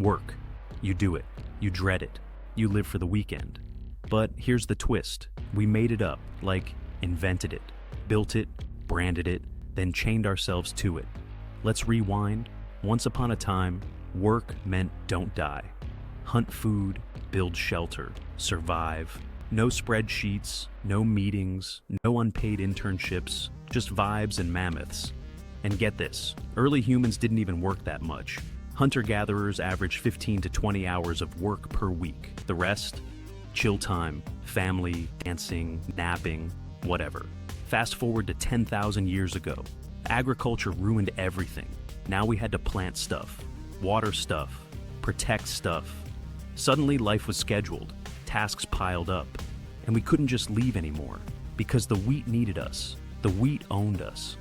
Work. You do it. You dread it. You live for the weekend. But here's the twist. We made it up, like invented it, built it, branded it, then chained ourselves to it. Let's rewind. Once upon a time, work meant don't die. Hunt food, build shelter, survive. No spreadsheets, no meetings, no unpaid internships, just vibes and mammoths. And get this, early humans didn't even work that much. Hunter-gatherers averaged 15 to 20 hours of work per week. The rest? Chill time, family, dancing, napping, whatever. Fast forward to 10,000 years ago. Agriculture ruined everything. Now we had to plant stuff, water stuff, protect stuff. Suddenly life was scheduled, tasks piled up, and we couldn't just leave anymore because the wheat needed us. The wheat owned us.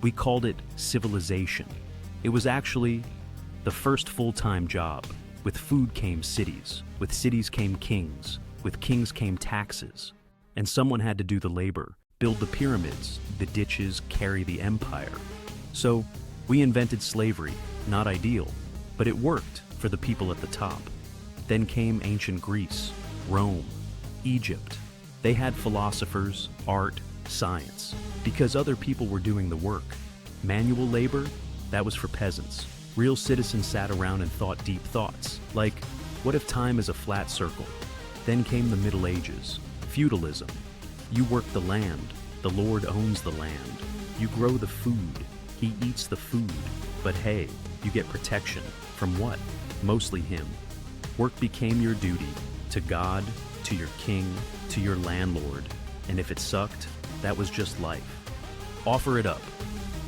We called it civilization. It was actually the first full-time job. With food came cities. With cities came kings. With kings came taxes. And someone had to do the labor, build the pyramids, the ditches, carry the empire. So we invented slavery, not ideal, but it worked for the people at the top. Then came ancient Greece, Rome, Egypt. They had philosophers, art, science, because other people were doing the work. Manual labor, that was for peasants. Real citizens sat around and thought deep thoughts, like, what if time is a flat circle? Then came the Middle Ages, feudalism. You work the land, the Lord owns the land. You grow the food, he eats the food. But hey, you get protection. From what? Mostly him. Work became your duty, to God, to your king, to your landlord. And if it sucked, that was just life. Offer it up.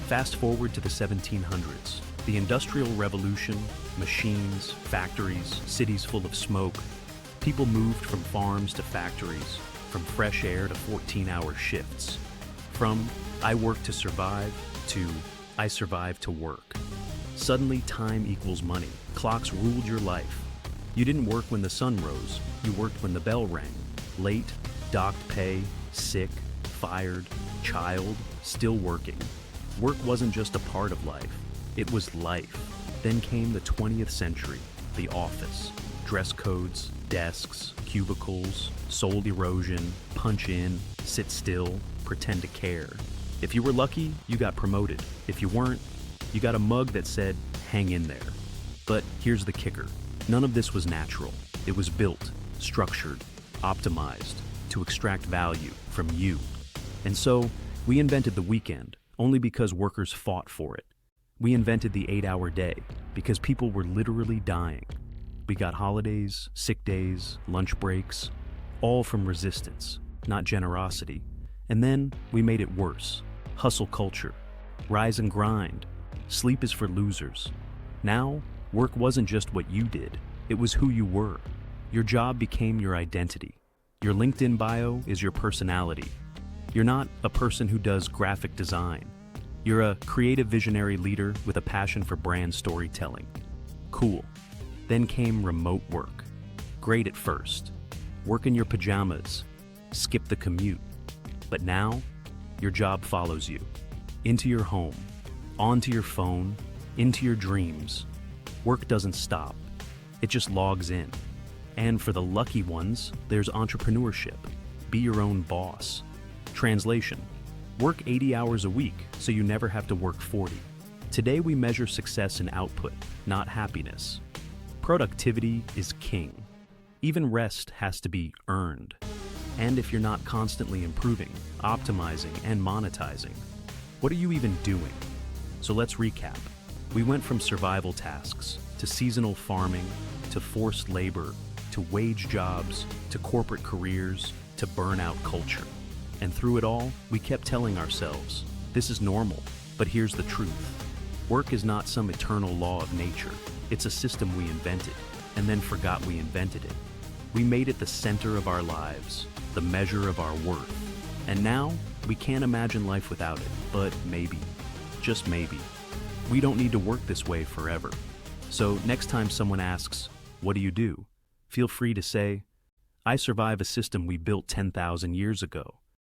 Fast forward to the 1700s. The Industrial Revolution, machines, factories, cities full of smoke. People moved from farms to factories, from fresh air to 14-hour shifts. From, I work to survive, to, I survive to work. Suddenly, time equals money. Clocks ruled your life. You didn't work when the sun rose. You worked when the bell rang. Late, docked pay, sick, fired, child, still working. Work wasn't just a part of life. It was life. Then came the 20th century, the office. Dress codes, desks, cubicles, soul erosion, punch in, sit still, pretend to care. If you were lucky, you got promoted. If you weren't, you got a mug that said, hang in there. But here's the kicker. None of this was natural. It was built, structured, optimized to extract value from you. And so, we invented the weekend only because workers fought for it. We invented the 8-hour day because people were literally dying. We got holidays, sick days, lunch breaks, all from resistance, not generosity. And then we made it worse. Hustle culture, rise and grind. Sleep is for losers. Now, work wasn't just what you did, it was who you were. Your job became your identity. Your LinkedIn bio is your personality. You're not a person who does graphic design. You're a creative visionary leader with a passion for brand storytelling. Cool. Then came remote work. Great at first. Work in your pajamas. Skip the commute. But now, your job follows you. Into your home. Onto your phone. Into your dreams. Work doesn't stop. It just logs in. And for the lucky ones, there's entrepreneurship. Be your own boss. Translation. Work 80 hours a week so you never have to work 40. Today we measure success in output, not happiness. Productivity is king. Even rest has to be earned. And if you're not constantly improving, optimizing, and monetizing, what are you even doing? So let's recap. We went from survival tasks to seasonal farming, to forced labor, to wage jobs, to corporate careers, to burnout culture. And through it all, we kept telling ourselves, this is normal, but here's the truth. Work is not some eternal law of nature. It's a system we invented, and then forgot we invented it. We made it the center of our lives, the measure of our worth. And now, we can't imagine life without it, but maybe, just maybe, we don't need to work this way forever. So next time someone asks, what do? Feel free to say, I survive a system we built 10,000 years ago.